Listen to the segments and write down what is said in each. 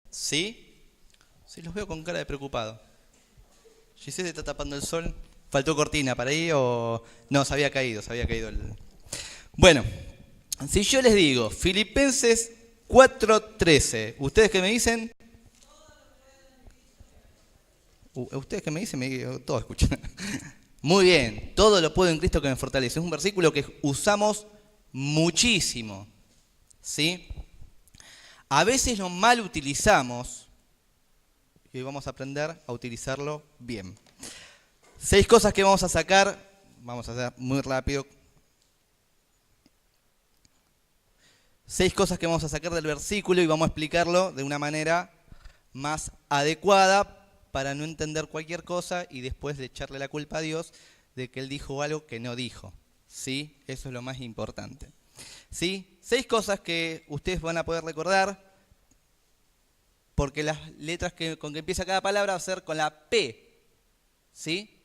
¿Sí? Sí, los veo con cara de preocupado. Giselle está tapando el sol. ¿Faltó cortina para ahí o...? No, se había caído el... Bueno, si yo les digo Filipenses 4:13, ¿ustedes qué me dicen? ¿Ustedes qué me dicen? Todos escuchan. Muy bien, todo lo puedo en Cristo que me fortalece. Es un versículo que usamos muchísimo, ¿sí? A veces lo mal utilizamos y hoy vamos a aprender a utilizarlo bien. 6 cosas que vamos a sacar, vamos a hacer muy rápido. 6 cosas que vamos a sacar del versículo y vamos a explicarlo de una manera más adecuada para no entender cualquier cosa y después de echarle la culpa a Dios de que Él dijo algo que no dijo. ¿Sí? Eso es lo más importante. ¿Sí? 6 cosas que ustedes van a poder recordar porque las letras con que empieza cada palabra va a ser con la P. ¿Sí?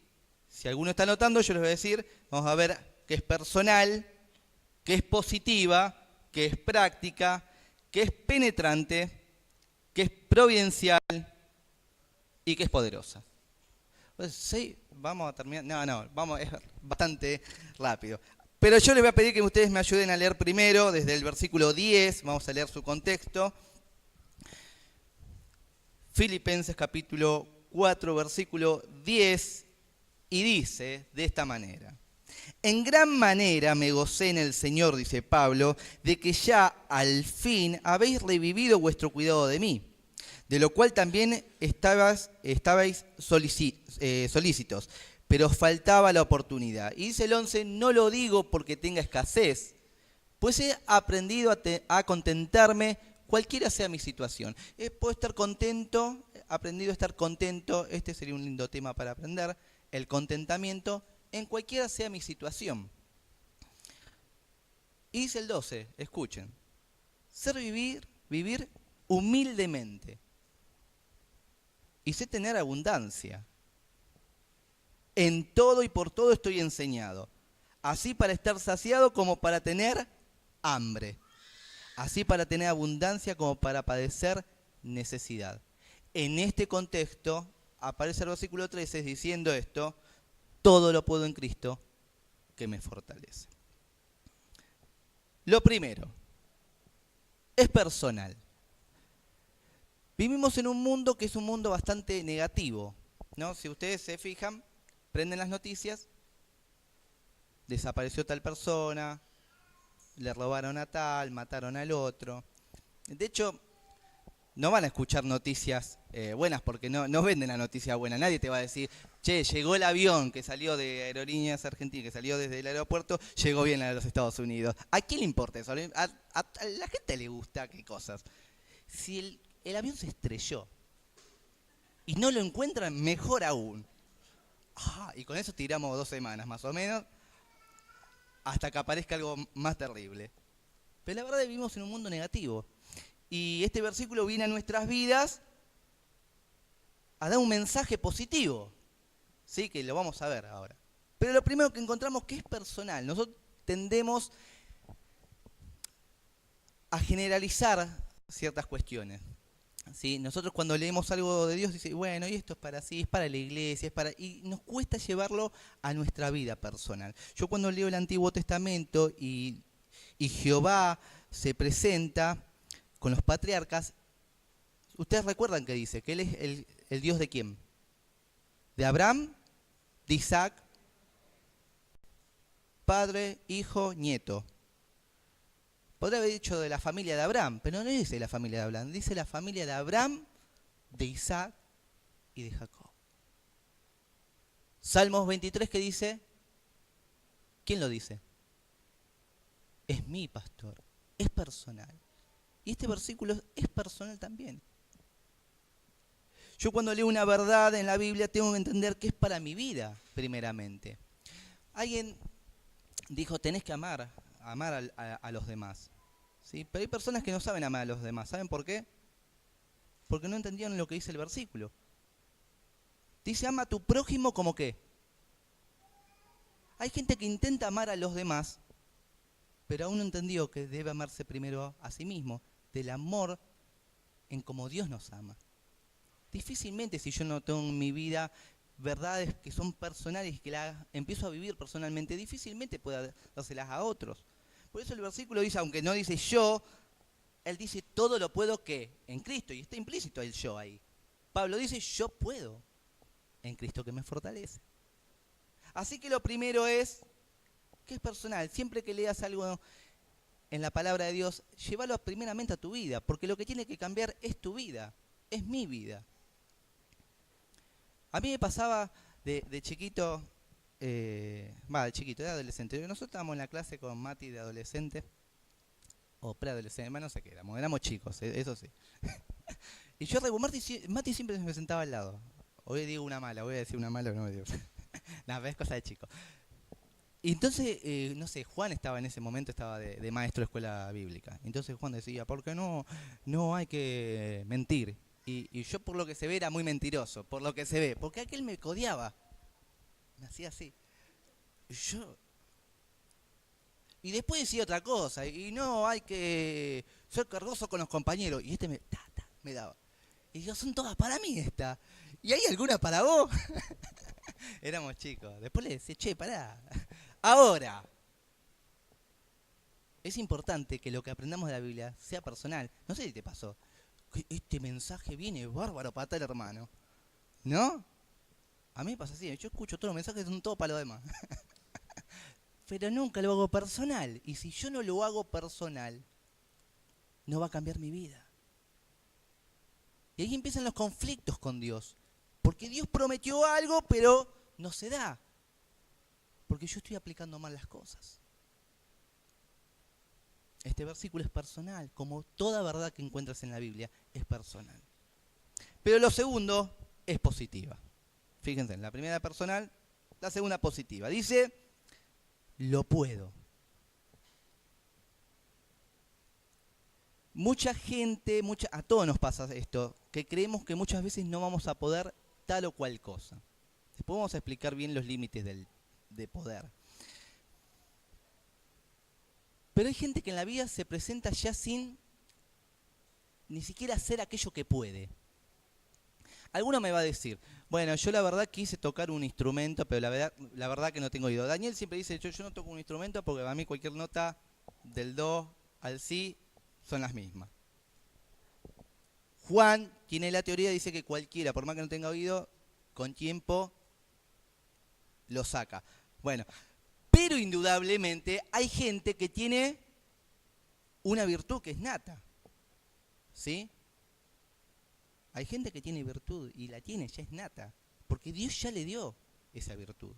Si alguno está anotando, yo les voy a decir, vamos a ver que es personal, que es positiva, que es práctica, que es penetrante, que es providencial y que es poderosa. Pues, sí, vamos a terminar. Es bastante rápido. Pero yo les voy a pedir que ustedes me ayuden a leer primero desde el versículo 10, vamos a leer su contexto. Filipenses capítulo 4, versículo 10, y dice de esta manera. En gran manera me gocé en el Señor, dice Pablo, de que ya al fin habéis revivido vuestro cuidado de mí, de lo cual también estabais solícitos, pero os faltaba la oportunidad. Y dice el 11, no lo digo porque tenga escasez, pues he aprendido a contentarme cualquiera sea mi situación. Puedo estar contento, he aprendido a estar contento, este sería un lindo tema para aprender, el contentamiento en cualquiera sea mi situación. Y dice el 12, escuchen, vivir humildemente. Y sé tener abundancia. En todo y por todo estoy enseñado. Así para estar saciado como para tener hambre. Así para tener abundancia como para padecer necesidad. En este contexto aparece el versículo 13 diciendo esto, todo lo puedo en Cristo que me fortalece. Lo primero, es personal. Vivimos en un mundo que es un mundo bastante negativo, ¿no? Si ustedes se fijan, prenden las noticias, desapareció tal persona, le robaron a tal, mataron al otro. De hecho, no van a escuchar noticias buenas porque no venden la noticia buena. Nadie te va a decir, che, llegó el avión que salió de Aerolíneas Argentinas, que salió desde el aeropuerto, llegó bien a los Estados Unidos. ¿A quién le importa eso? A la gente le gusta qué cosas. Si el avión se estrelló y no lo encuentran, mejor aún. Y con eso tiramos 2 semanas más o menos hasta que aparezca algo más terrible. Pero la verdad es que vivimos en un mundo negativo. Y este versículo viene a nuestras vidas a dar un mensaje positivo. ¿Sí? Que lo vamos a ver ahora. Pero lo primero que encontramos que es personal. Nosotros tendemos a generalizar ciertas cuestiones. ¿Sí? Nosotros cuando leemos algo de Dios dice, bueno, y esto es para sí, es para la iglesia, y nos cuesta llevarlo a nuestra vida personal. Yo cuando leo el Antiguo Testamento y Jehová se presenta con los patriarcas, ustedes recuerdan que dice que Él es el Dios de quién? De Abraham, de Isaac, padre, hijo, nieto. Podría haber dicho de la familia de Abraham, pero no dice la familia de Abraham, dice la familia de Abraham, de Isaac y de Jacob. Salmos 23 que dice, ¿quién lo dice? Es mi pastor, es personal. Y este versículo es personal también. Yo cuando leo una verdad en la Biblia tengo que entender que es para mi vida, primeramente. Alguien dijo, tenés que amar a los demás. ¿Sí? Pero hay personas que no saben amar a los demás. ¿Saben por qué? Porque no entendieron lo que dice el versículo. Dice, ama a tu prójimo como qué. Hay gente que intenta amar a los demás, pero aún no entendió que debe amarse primero a sí mismo. Del amor en cómo Dios nos ama. Difícilmente, si yo no tengo en mi vida verdades que son personales y que las empiezo a vivir personalmente, difícilmente pueda dárselas a otros. Por eso el versículo dice, aunque no dice yo, él dice todo lo puedo que en Cristo, y está implícito el yo ahí. Pablo dice yo puedo en Cristo que me fortalece. Así que lo primero es que es personal. Siempre que leas algo en la palabra de Dios, llévalo primeramente a tu vida, porque lo que tiene que cambiar es tu vida, es mi vida. A mí me pasaba de chiquito, de chiquito, de adolescente. Nosotros estábamos en la clase con Mati de adolescente, o preadolescente, no sé qué éramos chicos, eso sí. Y yo Mati siempre me sentaba al lado. Hoy digo una mala, voy a decir una mala, no me digo. Nada, es cosa de chico. Y entonces, no sé, Juan estaba en ese momento, estaba de maestro de escuela bíblica. Entonces Juan decía, ¿por qué no hay que mentir? Y yo por lo que se ve era muy mentiroso, por lo que se ve, porque aquel me codeaba. Me hacía así. Y después decía otra cosa, y no hay que ser cargoso con los compañeros. Y me daba. Y yo, son todas para mí esta. ¿Y hay alguna para vos? Éramos chicos. Después le decía, che, pará. Ahora, es importante que lo que aprendamos de la Biblia sea personal. No sé si te pasó. Este mensaje viene bárbaro para tal hermano. ¿No? A mí me pasa así. Yo escucho todos los mensajes, son todos para los demás. Pero nunca lo hago personal. Y si yo no lo hago personal, no va a cambiar mi vida. Y ahí empiezan los conflictos con Dios. Porque Dios prometió algo, pero no se da. Porque yo estoy aplicando mal las cosas. Este versículo es personal, como toda verdad que encuentras en la Biblia es personal. Pero lo segundo es positiva. Fíjense, la primera personal, la segunda positiva. Dice, lo puedo. Mucha gente, a todos nos pasa esto, que creemos que muchas veces no vamos a poder tal o cual cosa. Después vamos a explicar bien los límites de poder. Pero hay gente que en la vida se presenta ya sin ni siquiera hacer aquello que puede. Alguno me va a decir, bueno, yo la verdad quise tocar un instrumento, pero la verdad que no tengo oído. Daniel siempre dice, yo no toco un instrumento porque para mí cualquier nota del do al si son las mismas. Juan tiene la teoría, dice que cualquiera, por más que no tenga oído, con tiempo lo saca. Bueno, pero indudablemente hay gente que tiene una virtud que es nata. ¿Sí? Hay gente que tiene virtud y la tiene, ya es nata. Porque Dios ya le dio esa virtud.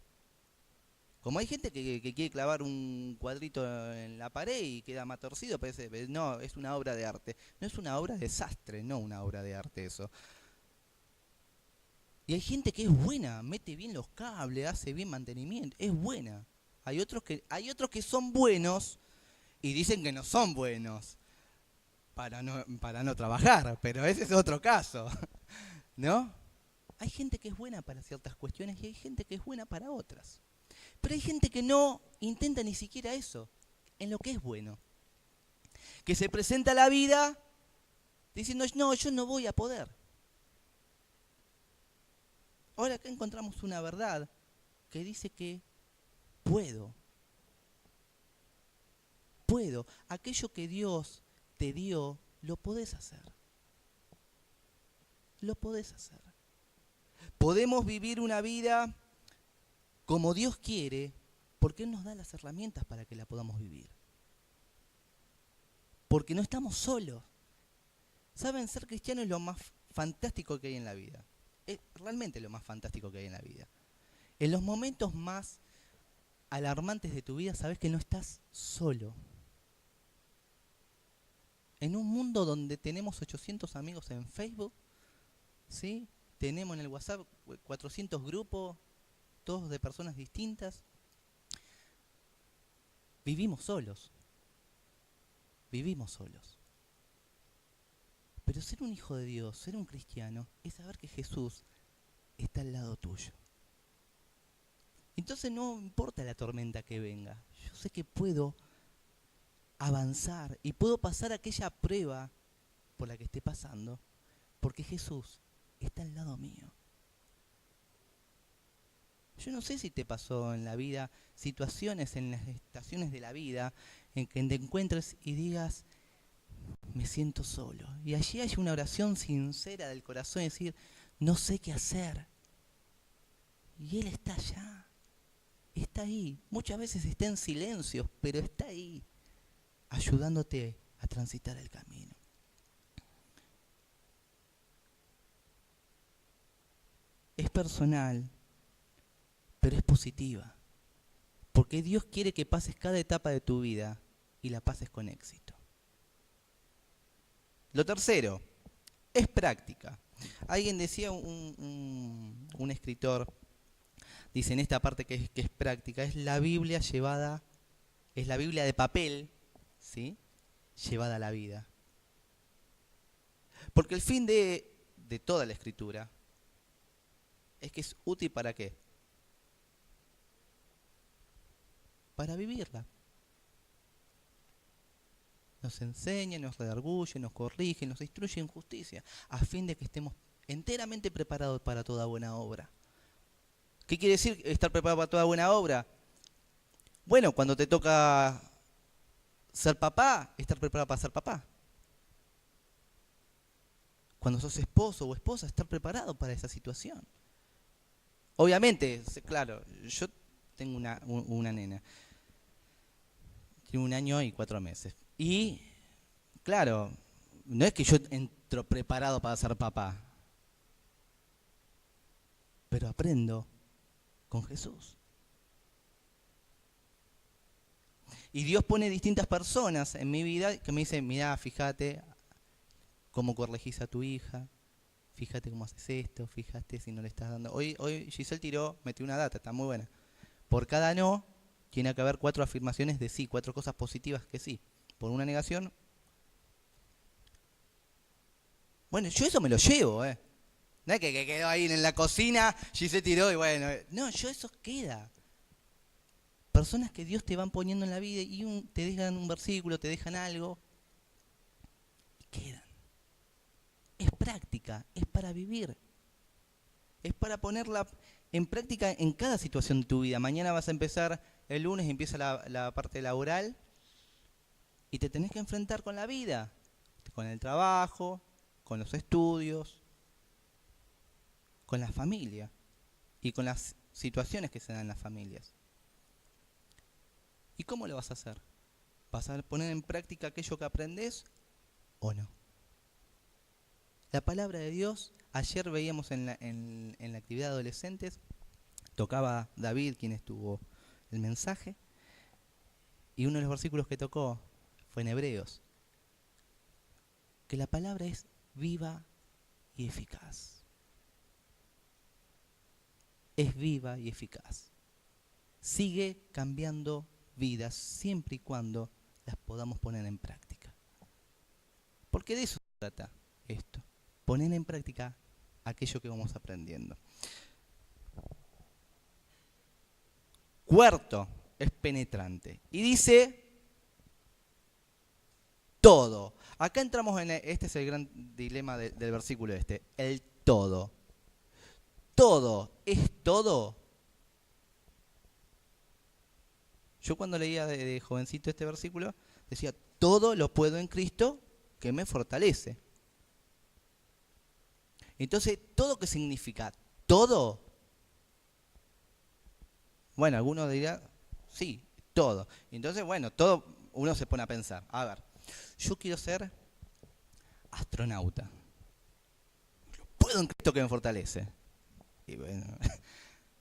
Como hay gente que quiere clavar un cuadrito en la pared y queda más torcido, parece, no, es una obra de arte. No es una obra de desastre, no una obra de arte eso. Y hay gente que es buena, mete bien los cables, hace bien mantenimiento, es buena. Hay otros que son buenos y dicen que no son buenos para no trabajar, pero ese es otro caso, ¿no? Hay gente que es buena para ciertas cuestiones y hay gente que es buena para otras. Pero hay gente que no intenta ni siquiera eso, en lo que es bueno. Que se presenta a la vida diciendo, no, yo no voy a poder. Ahora acá encontramos una verdad que dice que puedo. Puedo. Aquello que Dios te dio, lo podés hacer. Lo podés hacer. Podemos vivir una vida como Dios quiere, porque Él nos da las herramientas para que la podamos vivir. Porque no estamos solos. ¿Saben? Ser cristiano es lo más fantástico que hay en la vida. Es realmente lo más fantástico que hay en la vida. En los momentos más alarmantes de tu vida, sabes que no estás solo. En un mundo donde tenemos 800 amigos en Facebook, ¿sí? Tenemos en el WhatsApp 400 grupos, todos de personas distintas. Vivimos solos. Vivimos solos. Pero ser un hijo de Dios, ser un cristiano, es saber que Jesús está al lado tuyo. Entonces no importa la tormenta que venga. Yo sé que puedo avanzar y puedo pasar aquella prueba por la que esté pasando Porque Jesús está al lado mío. Yo no sé si te pasó en la vida situaciones en las estaciones de la vida en que te encuentres y digas, me siento solo. Y allí hay una oración sincera del corazón y decir, no sé qué hacer. Y Él está allá, está ahí. Muchas veces está en silencio, pero está ahí, ayudándote a transitar el camino. Es personal, pero es positiva. Porque Dios quiere que pases cada etapa de tu vida y la pases con éxito. Lo tercero, es práctica. Alguien decía, un escritor, dice en esta parte que es práctica, es la Biblia llevada, es la Biblia de papel, ¿sí? Llevada a la vida. Porque el fin de toda la escritura es que es útil ¿para qué? Para vivirla. Nos enseña, nos redarguye, nos corrige, nos instruye en justicia, a fin de que estemos enteramente preparados para toda buena obra. ¿Qué quiere decir estar preparado para toda buena obra? Bueno, cuando te toca ser papá, estar preparado para ser papá. Cuando sos esposo o esposa, estar preparado para esa situación. Obviamente, claro, yo tengo una nena. Tiene 1 año y 4 meses. Y, claro, no es que yo entro preparado para ser papá, pero aprendo con Jesús. Y Dios pone distintas personas en mi vida que me dicen, mirá, fíjate cómo corregís a tu hija, fíjate cómo haces esto, fíjate si no le estás dando. Hoy Giselle metió una data, está muy buena. Por cada no, tiene que haber 4 afirmaciones de sí, 4 cosas positivas que sí. Por una negación. Bueno, yo eso me lo llevo, No es que quedó ahí en la cocina, Giselle tiró y bueno. No, yo eso queda. Personas que Dios te van poniendo en la vida y te dejan un versículo, te dejan algo. Y quedan. Es práctica, es para vivir. Es para ponerla en práctica en cada situación de tu vida. Mañana vas a empezar, el lunes empieza la parte laboral y te tenés que enfrentar con la vida, con el trabajo, con los estudios, con la familia y con las situaciones que se dan en las familias. ¿Y cómo lo vas a hacer? ¿Vas a poner en práctica aquello que aprendés o no? La palabra de Dios, ayer veíamos en la actividad de adolescentes, tocaba David, quien estuvo el mensaje, y uno de los versículos que tocó fue en Hebreos, que la palabra es viva y eficaz. Es viva y eficaz. Sigue cambiando vidas siempre y cuando las podamos poner en práctica. Porque de eso se trata esto, poner en práctica aquello que vamos aprendiendo. Cuarto, es penetrante. Y dice todo. Acá entramos este es el gran dilema del versículo el todo. Todo es todo. Yo cuando leía de jovencito este versículo, decía, todo lo puedo en Cristo que me fortalece. Entonces, ¿todo qué significa? ¿Todo? Bueno, algunos dirán, sí, todo. Entonces, bueno, todo, uno se pone a pensar, a ver, yo quiero ser astronauta. ¿Puedo en Cristo que me fortalece? Y bueno,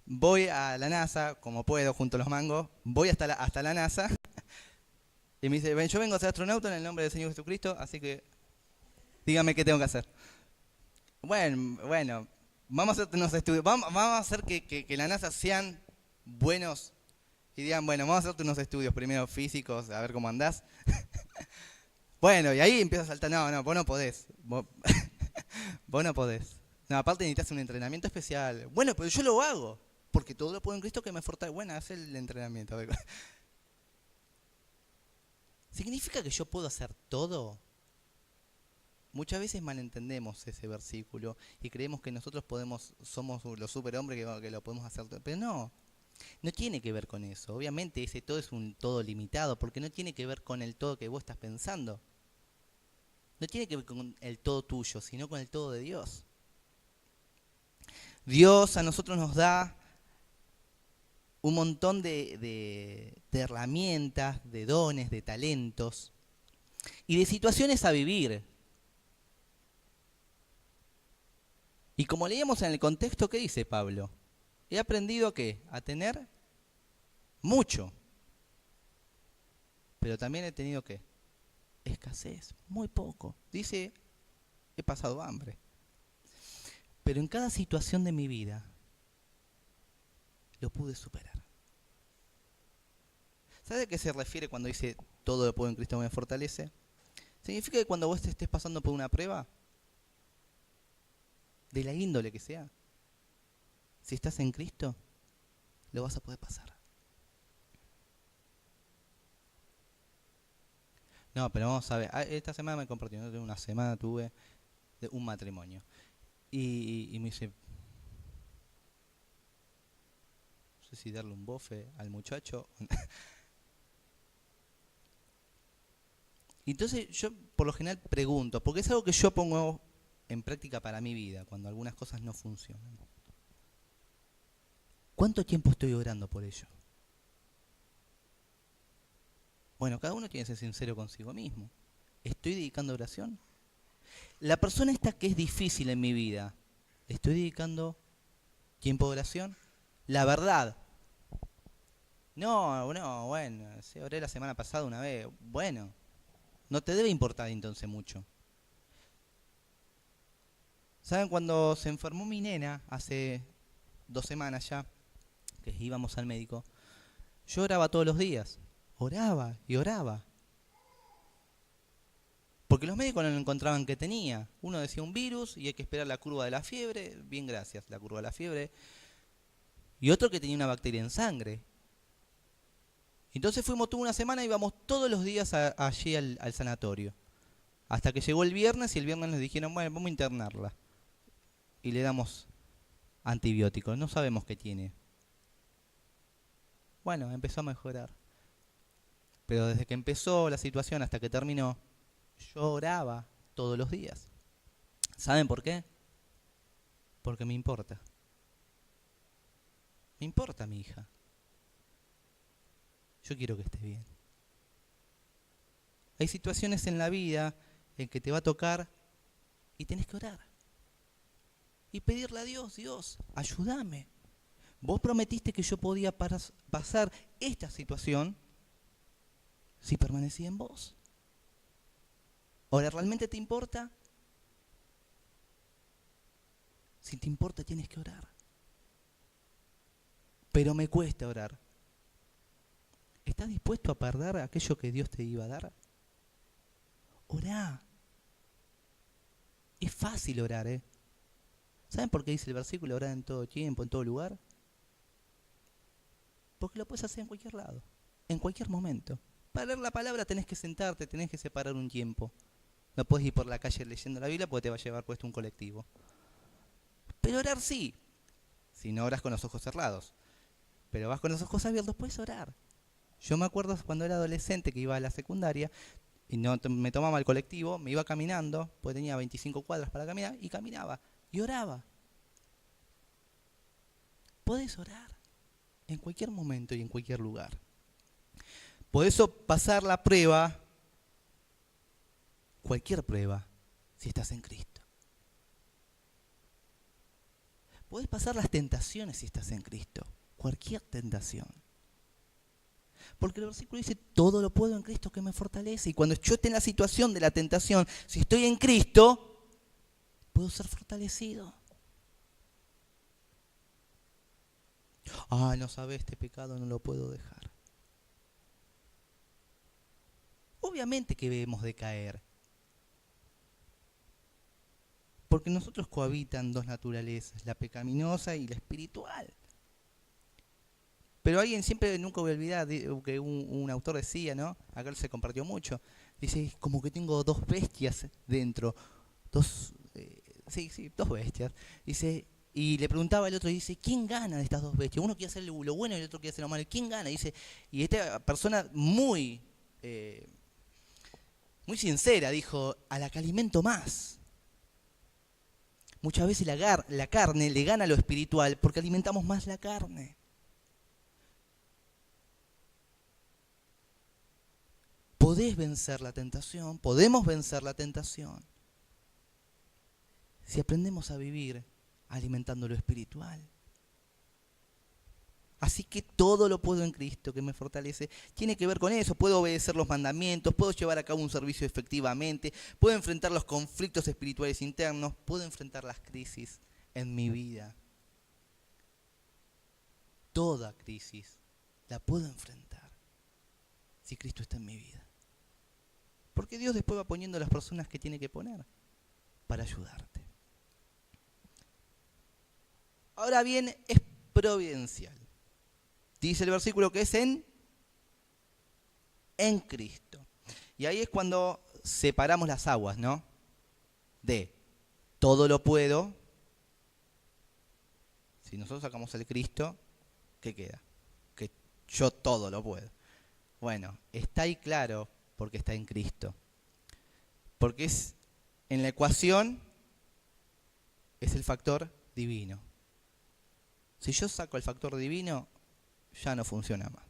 voy a la NASA, como puedo, junto a los mangos, voy hasta la NASA, y me dice, ven, yo vengo a ser astronauta en el nombre del Señor Jesucristo, así que dígame qué tengo que hacer. Bueno, vamos a hacer unos estudios, vamos a hacer que la NASA sean buenos y digan, bueno, vamos a hacerte unos estudios primero físicos, a ver cómo andás. Bueno, y ahí empieza a saltar, no, vos no podés. Vos no podés. No, aparte necesitas un entrenamiento especial. Bueno, pero yo lo hago, porque todo lo puedo en Cristo que me fortalece. Bueno, haz el entrenamiento. ¿Significa que yo puedo hacer todo? Muchas veces malentendemos ese versículo y creemos que nosotros somos los superhombres que lo podemos hacer todo. Pero no tiene que ver con eso. Obviamente ese todo es un todo limitado, porque no tiene que ver con el todo que vos estás pensando. No tiene que ver con el todo tuyo, sino con el todo de Dios. Dios a nosotros nos da un montón de herramientas, de dones, de talentos y de situaciones a vivir. Y como leíamos en el contexto, ¿qué dice Pablo? He aprendido ¿qué? A tener mucho. Pero también he tenido ¿qué? Escasez, muy poco. Dice, he pasado hambre. Pero en cada situación de mi vida lo pude superar. ¿Sabe a qué se refiere cuando dice todo lo puedo en Cristo me fortalece? Significa que cuando vos estés pasando por una prueba, de la índole que sea, si estás en Cristo, lo vas a poder pasar. No, pero vamos a ver, esta semana me compartí, ¿no? Una semana tuve un matrimonio. Y me dice, no sé si darle un bofe al muchacho. Entonces yo por lo general pregunto, porque es algo que yo pongo en práctica para mi vida, cuando algunas cosas no funcionan. ¿Cuánto tiempo estoy orando por ello? Bueno, cada uno tiene que ser sincero consigo mismo. ¿Estoy dedicando oración? La persona esta que es difícil en mi vida, ¿estoy dedicando tiempo de oración? La verdad. No, bueno, sí, oré la semana pasada una vez. Bueno, no te debe importar entonces mucho. ¿Saben cuando se enfermó mi nena hace 2 semanas ya, que íbamos al médico? Yo oraba todos los días. Oraba y oraba. Porque los médicos no encontraban que tenía. Uno decía un virus y hay que esperar la curva de la fiebre. Bien, gracias, la curva de la fiebre. Y otro que tenía una bacteria en sangre. Entonces tuve una semana y íbamos todos los días allí al sanatorio. Hasta que llegó el viernes y el viernes nos dijeron, bueno, vamos a internarla. Y le damos antibióticos. No sabemos qué tiene. Bueno, empezó a mejorar. Pero desde que empezó la situación hasta que terminó, yo oraba todos los días. ¿Saben por qué? Porque me importa. Me importa mi hija. Yo quiero que esté bien. Hay situaciones en la vida en que te va a tocar y tenés que orar. Y pedirle a Dios, Dios, ayúdame. Vos prometiste que yo podía pasar esta situación si permanecía en vos. Ahora, ¿realmente te importa? Si te importa, tienes que orar. Pero me cuesta orar. ¿Estás dispuesto a perder aquello que Dios te iba a dar? Orá. Es fácil orar, ¿eh? ¿Saben por qué dice el versículo orar en todo tiempo, en todo lugar? Porque lo puedes hacer en cualquier lado, en cualquier momento. Para leer la palabra tenés que sentarte, tenés que separar un tiempo. No puedes ir por la calle leyendo la Biblia porque te va a llevar puesto un colectivo. Pero orar sí, si no oras con los ojos cerrados. Pero vas con los ojos abiertos, puedes orar. Yo me acuerdo cuando era adolescente que iba a la secundaria y no me tomaba el colectivo, me iba caminando, porque tenía 25 cuadras para caminar, y caminaba y oraba. Podés orar en cualquier momento y en cualquier lugar. Por eso pasar la prueba, cualquier prueba, si estás en Cristo. Podés pasar las tentaciones si estás en Cristo, cualquier tentación. Porque el versículo dice, todo lo puedo en Cristo que me fortalece. Y cuando yo esté en la situación de la tentación, si estoy en Cristo, puedo ser fortalecido. No sabes, este pecado no lo puedo dejar. Obviamente que debemos de caer. Porque nosotros cohabitan dos naturalezas, la pecaminosa y la espiritual. Pero alguien siempre, nunca voy a olvidar, que un autor decía, ¿no? Acá se compartió mucho. Dice, como que tengo dos bestias dentro. dos bestias. Dice, y le preguntaba al otro, dice, ¿quién gana de estas dos bestias? Uno quiere hacer lo bueno y el otro quiere hacer lo malo. ¿Quién gana? Dice, y esta persona muy sincera dijo, a la que alimento más. Muchas veces la carne le gana a lo espiritual porque alimentamos más la carne. Podés vencer la tentación, podemos vencer la tentación si aprendemos a vivir alimentando lo espiritual. Así que todo lo puedo en Cristo que me fortalece. Tiene que ver con eso. Puedo obedecer los mandamientos, puedo llevar a cabo un servicio efectivamente, puedo enfrentar los conflictos espirituales internos, puedo enfrentar las crisis en mi vida. Toda crisis la puedo enfrentar si Cristo está en mi vida. Porque Dios después va poniendo las personas que tiene que poner para ayudarte. Ahora bien, es providencial. Dice el versículo que es en Cristo. Y ahí es cuando separamos las aguas, ¿no? De todo lo puedo. Si nosotros sacamos el Cristo, ¿qué queda? Que yo todo lo puedo. Bueno, está ahí claro porque está en Cristo. Porque es en la ecuación es el factor divino. Si yo saco el factor divino, ya no funciona más.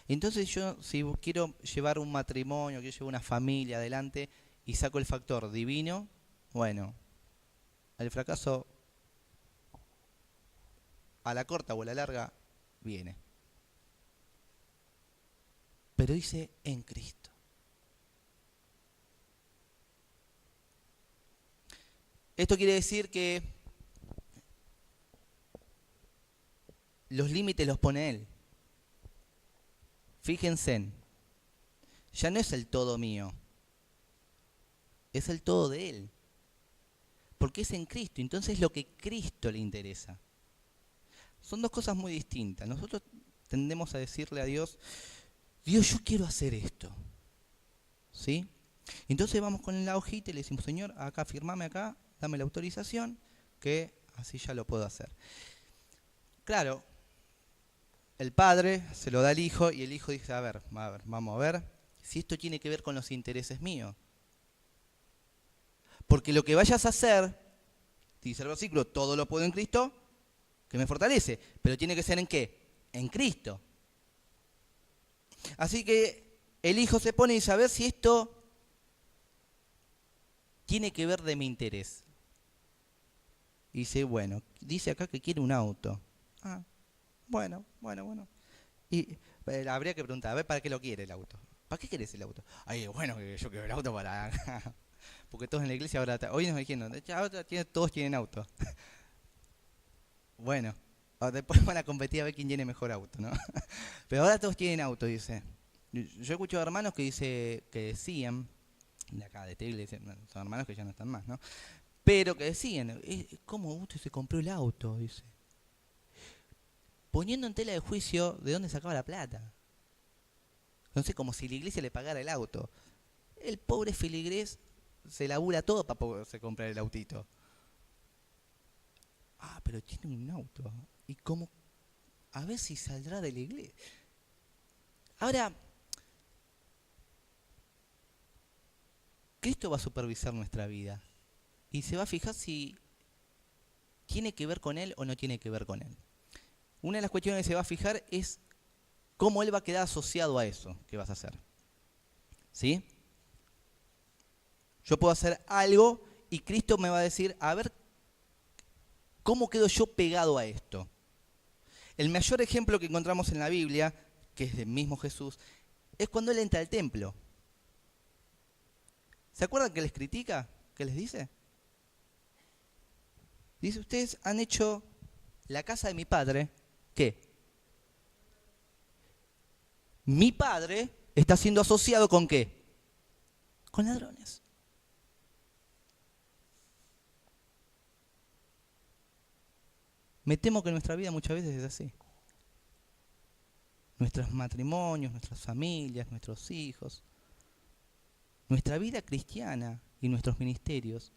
Entonces yo, si quiero llevar un matrimonio, quiero llevar una familia adelante y saco el factor divino, bueno, el fracaso a la corta o a la larga viene. Pero dice en Cristo. Esto quiere decir que los límites los pone Él. Fíjense, ya no es el todo mío, es el todo de Él. Porque es en Cristo, entonces es lo que Cristo le interesa. Son dos cosas muy distintas. Nosotros tendemos a decirle a Dios, Dios, yo quiero hacer esto. ¿Sí? Entonces vamos con la hojita y le decimos, Señor, acá, firmame acá, dame la autorización, que así ya lo puedo hacer. Claro, el padre se lo da al hijo y el hijo dice, a ver, vamos a ver si esto tiene que ver con los intereses míos. Porque lo que vayas a hacer, dice el versículo, todo lo puedo en Cristo, que me fortalece. Pero tiene que ser ¿en qué? En Cristo. Así que el hijo se pone y dice, a ver si esto tiene que ver de mi interés. Y dice, bueno, dice acá que quiere un auto. Ah, bueno. Y habría que preguntar, a ver, ¿para qué lo quiere el auto? ¿Para qué querés el auto? Ay, bueno, yo quiero el auto para... Porque todos en la iglesia ahora... Hoy nos dijeron, ahora todos tienen auto. Bueno, después van a competir a ver quién tiene mejor auto, ¿no? Pero ahora todos tienen auto, dice. Yo he escuchado hermanos que decían, de acá, de esta iglesia, son hermanos que ya no están más, ¿no? Pero que decían, ¿cómo usted se compró el auto? Dice. Poniendo en tela de juicio de dónde sacaba la plata. No sé, como si la iglesia le pagara el auto. El pobre filigrés se labura todo para poderse comprar el autito. Ah, pero tiene un auto. ¿Y cómo? A ver si saldrá de la iglesia. Ahora, Cristo va a supervisar nuestra vida. Y se va a fijar si tiene que ver con Él o no tiene que ver con Él. Una de las cuestiones que se va a fijar es cómo Él va a quedar asociado a eso que vas a hacer. ¿Sí? Yo puedo hacer algo y Cristo me va a decir, a ver, ¿cómo quedo yo pegado a esto? El mayor ejemplo que encontramos en la Biblia, que es del mismo Jesús, es cuando Él entra al templo. ¿Se acuerdan que les critica? ¿Qué les dice? Dice, ustedes han hecho la casa de mi padre, ¿qué? Mi padre está siendo asociado ¿con qué? Con ladrones. Me temo que nuestra vida muchas veces es así. Nuestros matrimonios, nuestras familias, nuestros hijos, nuestra vida cristiana y nuestros ministerios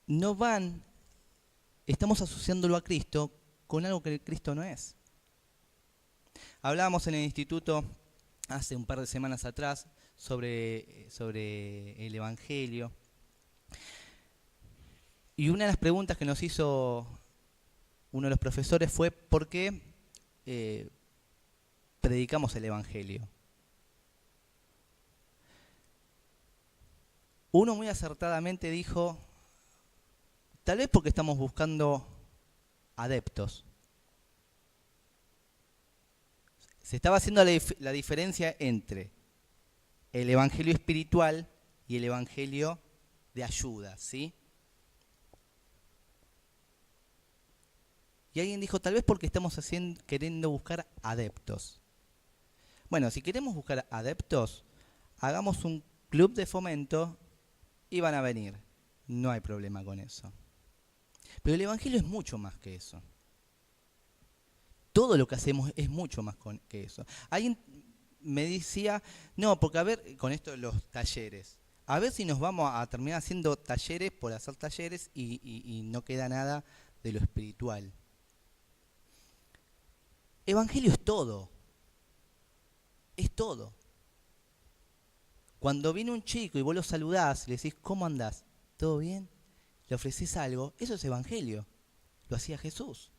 no van, estamos asociándolo a Cristo con algo que Cristo no es. Hablábamos en el instituto hace un par de semanas atrás sobre el Evangelio. Y una de las preguntas que nos hizo uno de los profesores fue ¿por qué predicamos el Evangelio? Uno muy acertadamente dijo, tal vez porque estamos buscando adeptos. Se estaba haciendo la diferencia entre el evangelio espiritual y el evangelio de ayuda, ¿sí? Y alguien dijo, tal vez porque estamos queriendo buscar adeptos. Bueno, si queremos buscar adeptos, hagamos un club de fomento y van a venir. No hay problema con eso. Pero el evangelio es mucho más que eso. Todo lo que hacemos es mucho más que eso. Alguien me decía, no, porque a ver, con esto de los talleres, a ver si nos vamos a terminar haciendo talleres por hacer talleres y no queda nada de lo espiritual. Evangelio es todo. Es todo. Cuando viene un chico y vos lo saludás y le decís, ¿cómo andás? ¿Todo bien? Le ofrecés algo, eso es evangelio. Lo hacía Jesús.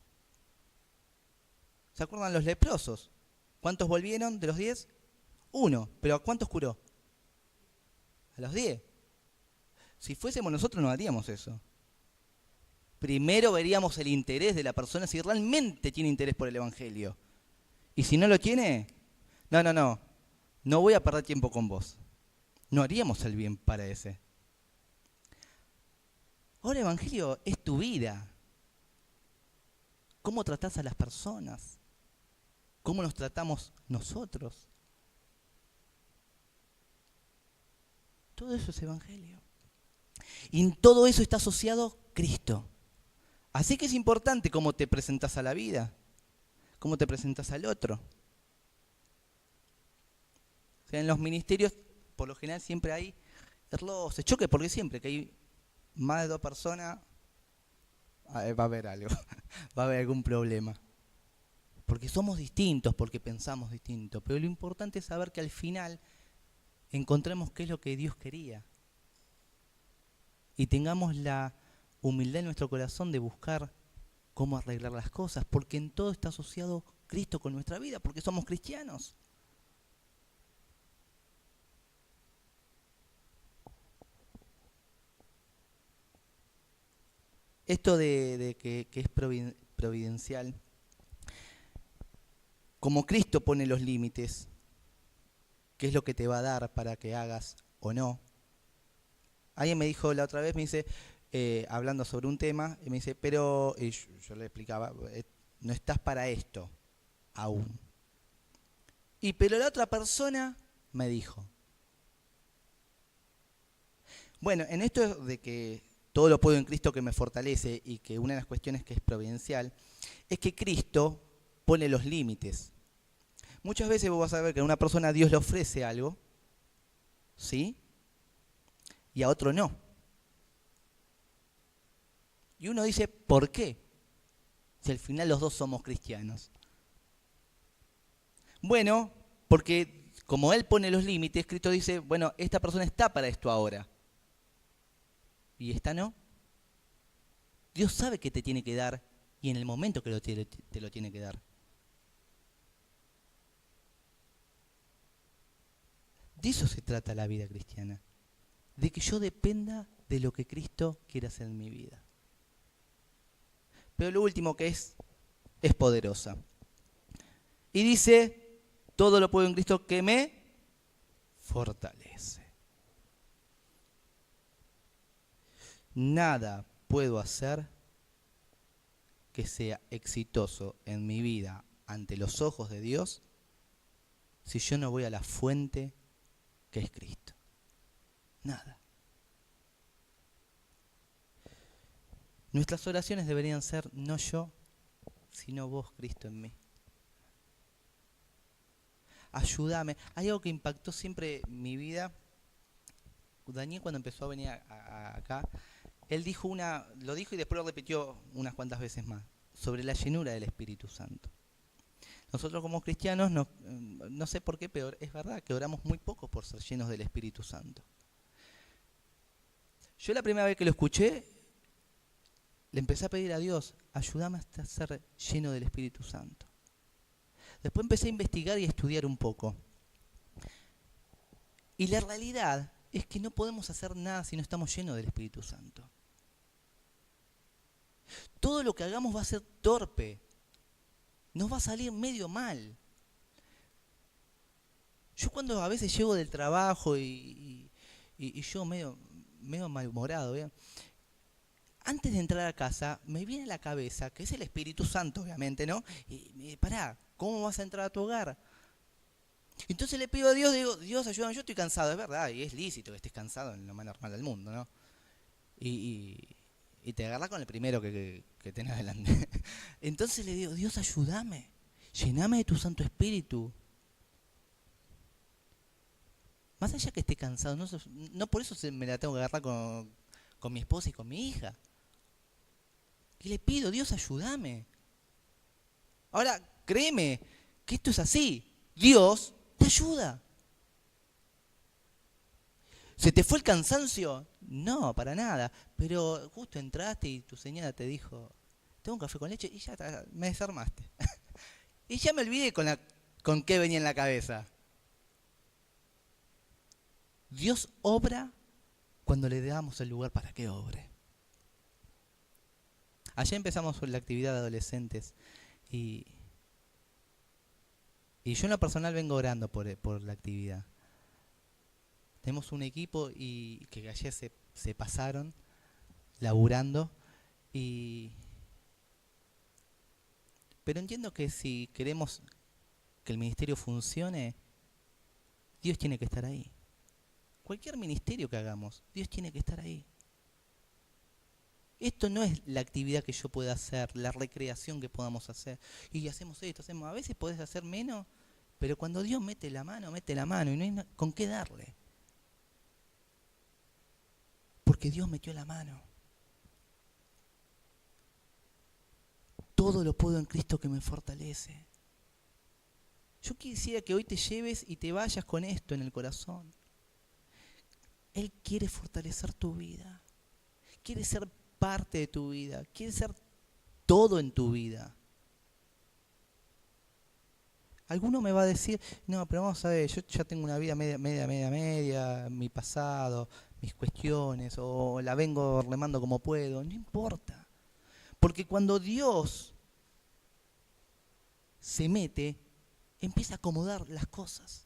¿Se acuerdan los leprosos? ¿Cuántos volvieron de los 10? 1. ¿Pero a cuántos curó? A los 10. Si fuésemos nosotros no haríamos eso. Primero veríamos el interés de la persona si realmente tiene interés por el evangelio. Y si no lo tiene, no voy a perder tiempo con vos. No haríamos el bien para ese. Ahora el evangelio es tu vida. ¿Cómo tratás a las personas? ¿Cómo nos tratamos nosotros? Todo eso es evangelio. Y en todo eso está asociado Cristo. Así que es importante cómo te presentás a la vida, cómo te presentás al otro. O sea, en los ministerios, por lo general, siempre hay roces, choques, porque siempre que hay más de 2 personas, va a haber algo, va a haber algún problema. Porque somos distintos, porque pensamos distinto. Pero lo importante es saber que al final encontremos qué es lo que Dios quería. Y tengamos la humildad en nuestro corazón de buscar cómo arreglar las cosas, porque en todo está asociado Cristo con nuestra vida, porque somos cristianos. Esto de que es providencial, como Cristo pone los límites, qué es lo que te va a dar para que hagas o no. Alguien me dijo la otra vez, me dice, hablando sobre un tema, y me dice, pero, y yo le explicaba, no estás para esto aún. Pero la otra persona me dijo. Bueno, en esto de que todo lo puedo en Cristo que me fortalece y que una de las cuestiones que es providencial, es que Cristo pone los límites. Muchas veces vos vas a ver que a una persona Dios le ofrece algo, ¿sí? Y a otro no. Y uno dice, ¿por qué? Si al final los dos somos cristianos. Bueno, porque como Él pone los límites, Cristo dice, bueno, esta persona está para esto ahora. Y esta no. Dios sabe que te tiene que dar y en el momento que te lo tiene que dar. De eso se trata la vida cristiana. De que yo dependa de lo que Cristo quiere hacer en mi vida. Pero lo último que es poderosa. Y dice, todo lo puedo en Cristo que me fortalece. Nada puedo hacer que sea exitoso en mi vida ante los ojos de Dios si yo no voy a la fuente que es Cristo. Nada. Nuestras oraciones deberían ser no yo, sino vos, Cristo, en mí. Ayúdame. Hay algo que impactó siempre mi vida. Daniel cuando empezó a venir acá, él lo dijo y después lo repitió unas cuantas veces más, sobre la llenura del Espíritu Santo. Nosotros como cristianos, no sé por qué, pero es verdad que oramos muy poco por ser llenos del Espíritu Santo. Yo la primera vez que lo escuché, le empecé a pedir a Dios, ayúdame a ser lleno del Espíritu Santo. Después empecé a investigar y a estudiar un poco. Y la realidad es que no podemos hacer nada si no estamos llenos del Espíritu Santo. Todo lo que hagamos va a ser torpe. Nos va a salir medio mal. Yo cuando a veces llego del trabajo y yo medio malhumorado, ¿eh? Antes de entrar a casa me viene a la cabeza, que es el Espíritu Santo obviamente, ¿no? Y pará, ¿cómo vas a entrar a tu hogar? Entonces le pido a Dios, digo, Dios ayúdame, yo estoy cansado, es verdad, y es lícito que estés cansado en lo más normal del mundo, ¿no? Y te agarras con el primero que tenés delante. Entonces le digo, Dios ayúdame, llename de tu Santo Espíritu. Más allá que esté cansado, no por eso me la tengo que agarrar con mi esposa y con mi hija. Y le pido, Dios ayúdame. Ahora, créeme que esto es así. Dios te ayuda. ¿Se te fue el cansancio? No, para nada. Pero justo entraste y tu señora te dijo, tengo un café con leche y ya me desarmaste. Y ya me olvidé con qué venía en la cabeza. Dios obra cuando le damos el lugar para que obre. Ayer empezamos la actividad de adolescentes y yo en lo personal vengo orando por la actividad. Tenemos un equipo y que ayer se pasaron laburando pero entiendo que si queremos que el ministerio funcione, Dios tiene que estar ahí. Cualquier ministerio que hagamos, Dios tiene que estar ahí. Esto no es la actividad que yo pueda hacer, la recreación que podamos hacer. Y hacemos esto, a veces podés hacer menos, pero cuando Dios mete la mano y no hay con qué darle. Porque Dios metió la mano. Todo lo puedo en Cristo que me fortalece. Yo quisiera que hoy te lleves y te vayas con esto en el corazón. Él quiere fortalecer tu vida. Quiere ser parte de tu vida. Quiere ser todo en tu vida. Alguno me va a decir, no, pero vamos a ver, yo ya tengo una vida media, mi pasado, mis cuestiones, o la vengo remando como puedo. No importa. Porque cuando Dios se mete, empieza a acomodar las cosas.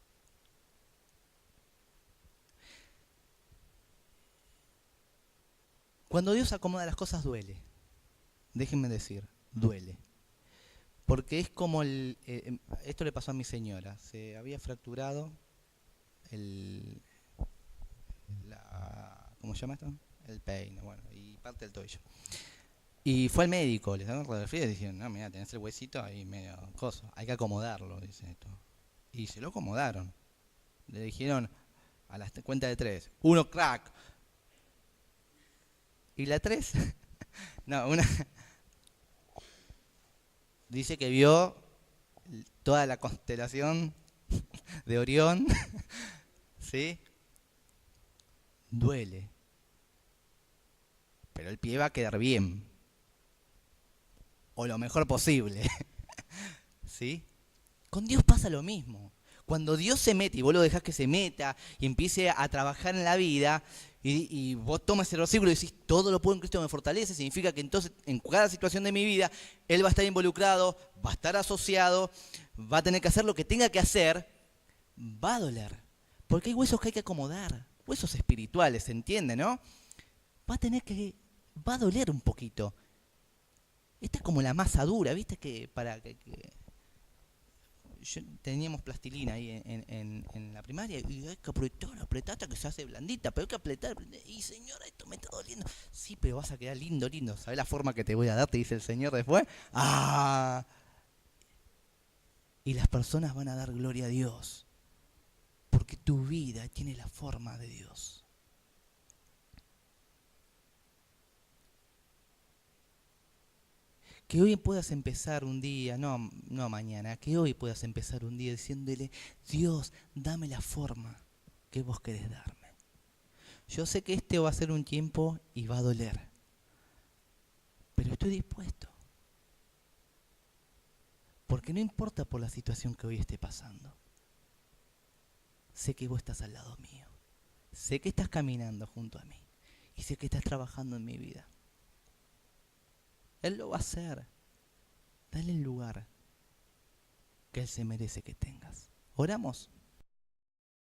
Cuando Dios acomoda las cosas duele. Déjenme decir, duele. Porque es como esto le pasó a mi señora. Se había fracturado ¿cómo se llama esto? El peine, bueno, y parte del tobillo. Y fue al médico, le sacaron radiografía y dijeron, no, mira, tenés el huesito ahí medio coso, hay que acomodarlo, dice esto. Y se lo acomodaron. Le dijeron a la cuenta de 3, 1 crack. ¿Y la 3? No, dice que vio toda la constelación de Orión. ¿Sí? Duele. Pero el pie va a quedar bien. O lo mejor posible. ¿Sí? Con Dios pasa lo mismo. Cuando Dios se mete y vos lo dejás que se meta y empiece a trabajar en la vida y vos tomas el versículo y decís, todo lo puedo en Cristo me fortalece, significa que entonces en cada situación de mi vida Él va a estar involucrado, va a estar asociado, va a tener que hacer lo que tenga que hacer, va a doler. Porque hay huesos que hay que acomodar, huesos espirituales, ¿se entiende, no? Va a doler un poquito. Esta es como la masa dura, ¿viste? Teníamos plastilina ahí en la primaria y hay que apretar hasta que se hace blandita, pero hay que apretar. Y señora, esto me está doliendo. Sí, pero vas a quedar lindo. ¿Sabes la forma que te voy a dar? Te dice el Señor después. ¡Ah! Y las personas van a dar gloria a Dios, porque tu vida tiene la forma de Dios. Que hoy puedas empezar un día, no mañana, que hoy puedas empezar un día diciéndole, Dios, dame la forma que vos querés darme. Yo sé que este va a ser un tiempo y va a doler, pero estoy dispuesto. Porque no importa por la situación que hoy esté pasando. Sé que vos estás al lado mío. Sé que estás caminando junto a mí. Y sé que estás trabajando en mi vida. Él lo va a hacer. Dale el lugar que Él se merece que tengas. ¿Oramos?